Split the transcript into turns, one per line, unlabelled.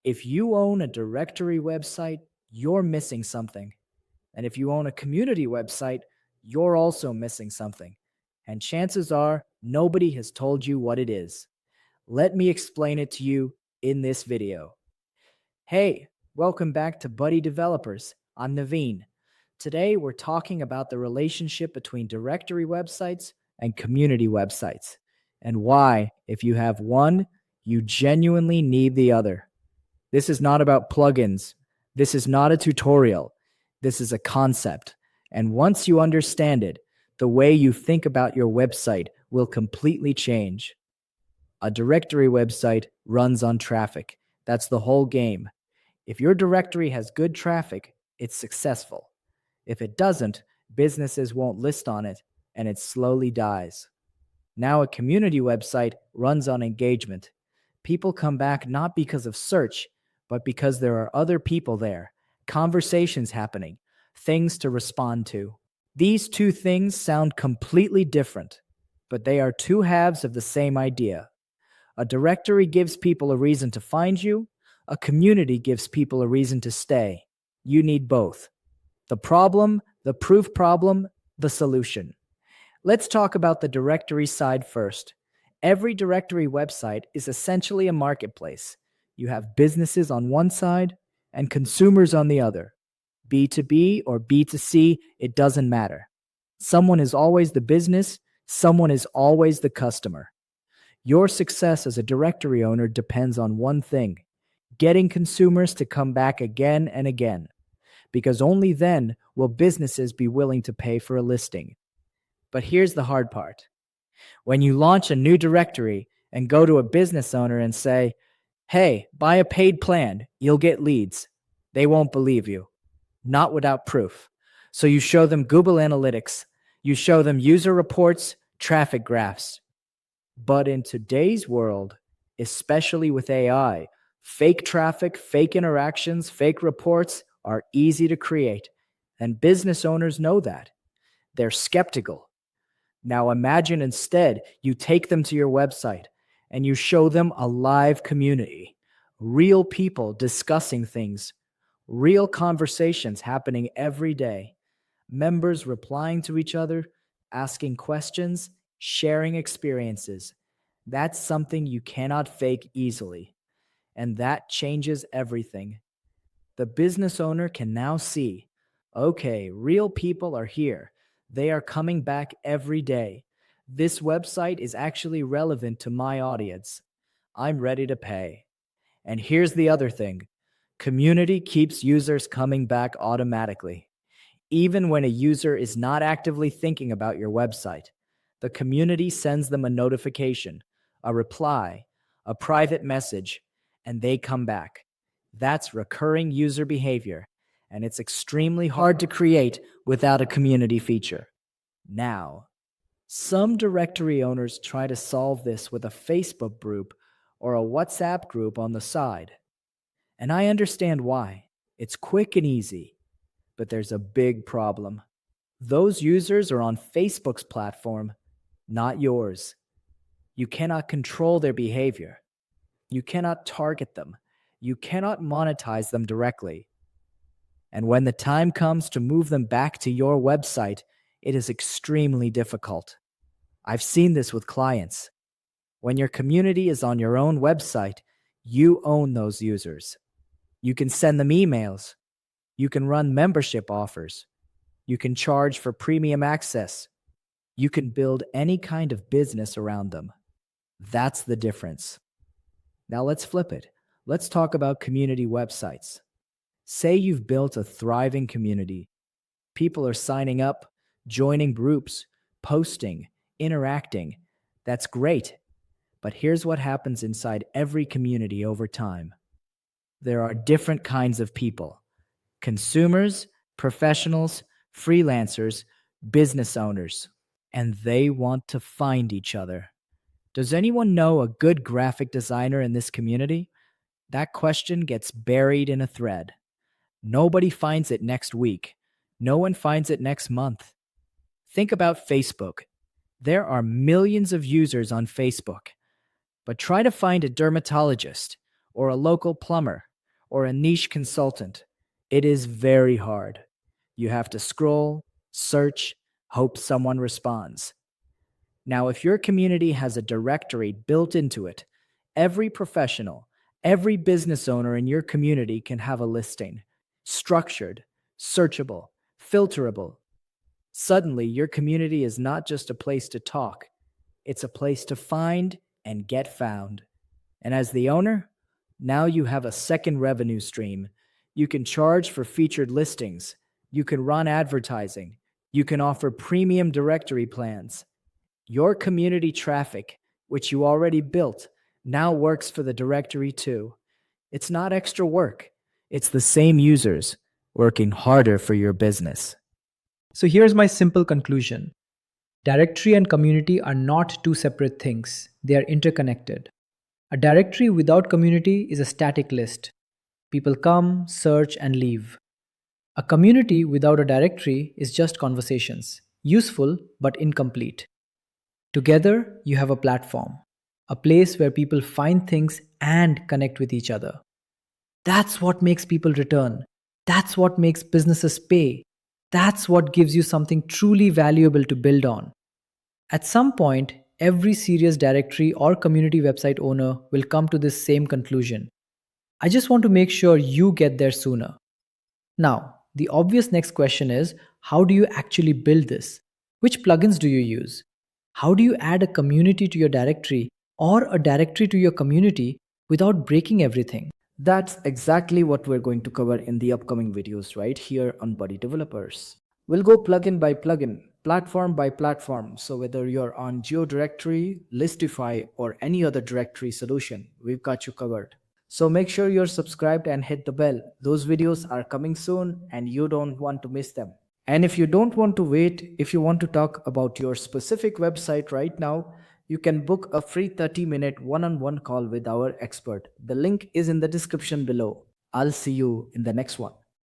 If you own a directory website, you're missing something. And if you own a community website, you're also missing something. And chances are nobody has told you what it is. Let me explain it to you in this video. Hey, welcome back to Buddy Developers. I'm Naveen. Today we're talking about the relationship between directory websites and community websites, and why, if you have one, you genuinely need the other. This is not about plugins. This is not a tutorial. This is a concept. And once you understand it, the way you think about your website will completely change. A directory website runs on traffic. That's the whole game. If your directory has good traffic, it's successful. If it doesn't, businesses won't list on it, and it slowly dies. Now, a community website runs on engagement. People come back not because of search, but because there are other people there, conversations happening, things to respond to. These two things sound completely different, but they are two halves of the same idea. A directory gives people a reason to find you. A community gives people a reason to stay. You need both. The problem, the proof problem, the solution. Let's talk about the directory side first. Every directory website is essentially a marketplace. You have businesses on one side and consumers on the other. B2B or B2C, it doesn't matter. Someone is always the business, someone is always the customer. Your success as a directory owner depends on one thing: getting consumers to come back again and again, because only then will businesses be willing to pay for a listing. But here's the hard part. When you launch a new directory and go to a business owner and say, "Hey, buy a paid plan, you'll get leads," they won't believe you. Not without proof. So you show them Google Analytics, you show them user reports, traffic graphs. But in today's world, especially with AI, fake traffic, fake interactions, fake reports are easy to create, and business owners know that. They're skeptical. Now imagine instead you take them to your website and you show them a live community, real people discussing things, real conversations happening every day, members replying to each other, asking questions, sharing experiences. That's something you cannot fake easily, and that changes everything. The business owner can now see, okay, real people are here. They are coming back every day. This website is actually relevant to my audience. I'm ready to pay. And here's the other thing. Community keeps users coming back automatically. Even when a user is not actively thinking about your website, the community sends them a notification, a reply, a private message, and they come back. That's recurring user behavior, and it's extremely hard to create without a community feature. Now, some directory owners try to solve this with a Facebook group or a WhatsApp group on the side. And I understand why. It's quick and easy. But there's a big problem. Those users are on Facebook's platform, not yours. You cannot control their behavior. You cannot target them. You cannot monetize them directly. And when the time comes to move them back to your website, it is extremely difficult. I've seen this with clients. When your community is on your own website, you own those users. You can send them emails. You can run membership offers. You can charge for premium access. You can build any kind of business around them. That's the difference. Now let's flip it. Let's talk about community websites. Say you've built a thriving community. People are signing up, joining groups, posting, interacting. That's great. But here's what happens inside every community over time. There are different kinds of people: consumers, professionals, freelancers, business owners, and they want to find each other. Does anyone know a good graphic designer in this community? That question gets buried in a thread. Nobody finds it next week. No one finds it next month. Think about Facebook. There are millions of users on Facebook. But try to find a dermatologist or a local plumber or a niche consultant. It is very hard. You have to scroll, search, hope someone responds. Now, if your community has a directory built into it, every professional, every business owner in your community can have a listing, structured, searchable, filterable. Suddenly, your community is not just a place to talk, it's a place to find and get found. And as the owner, now you have a second revenue stream. You can charge for featured listings, you can run advertising, you can offer premium directory plans. Your community traffic, which you already built, now works for the directory too. It's not extra work, it's the same users working harder for your business.
So here's my simple conclusion. Directory and community are not two separate things, they are interconnected. A directory without community is a static list. People come, search, and leave. A community without a directory is just conversations, useful but incomplete. Together, you have a platform, a place where people find things and connect with each other. That's what makes people return. That's what makes businesses pay. That's what gives you something truly valuable to build on. At some point, every serious directory or community website owner will come to this same conclusion. I just want to make sure you get there sooner. Now, the obvious next question is, how do you actually build this? Which plugins do you use? How do you add a community to your directory or a directory to your community without breaking everything?
That's exactly what we're going to cover in the upcoming videos right here on Buddy Developers. We'll go plugin by plugin, platform by platform. So whether you're on GeoDirectory, Listify, or any other directory solution, we've got you covered. So make sure you're subscribed and hit the bell. Those videos are coming soon and you don't want to miss them. And if you don't want to wait, if you want to talk about your specific website right now, you can book a free 30-minute one-on-one call with our expert. The link is in the description below. I'll see you in the next one.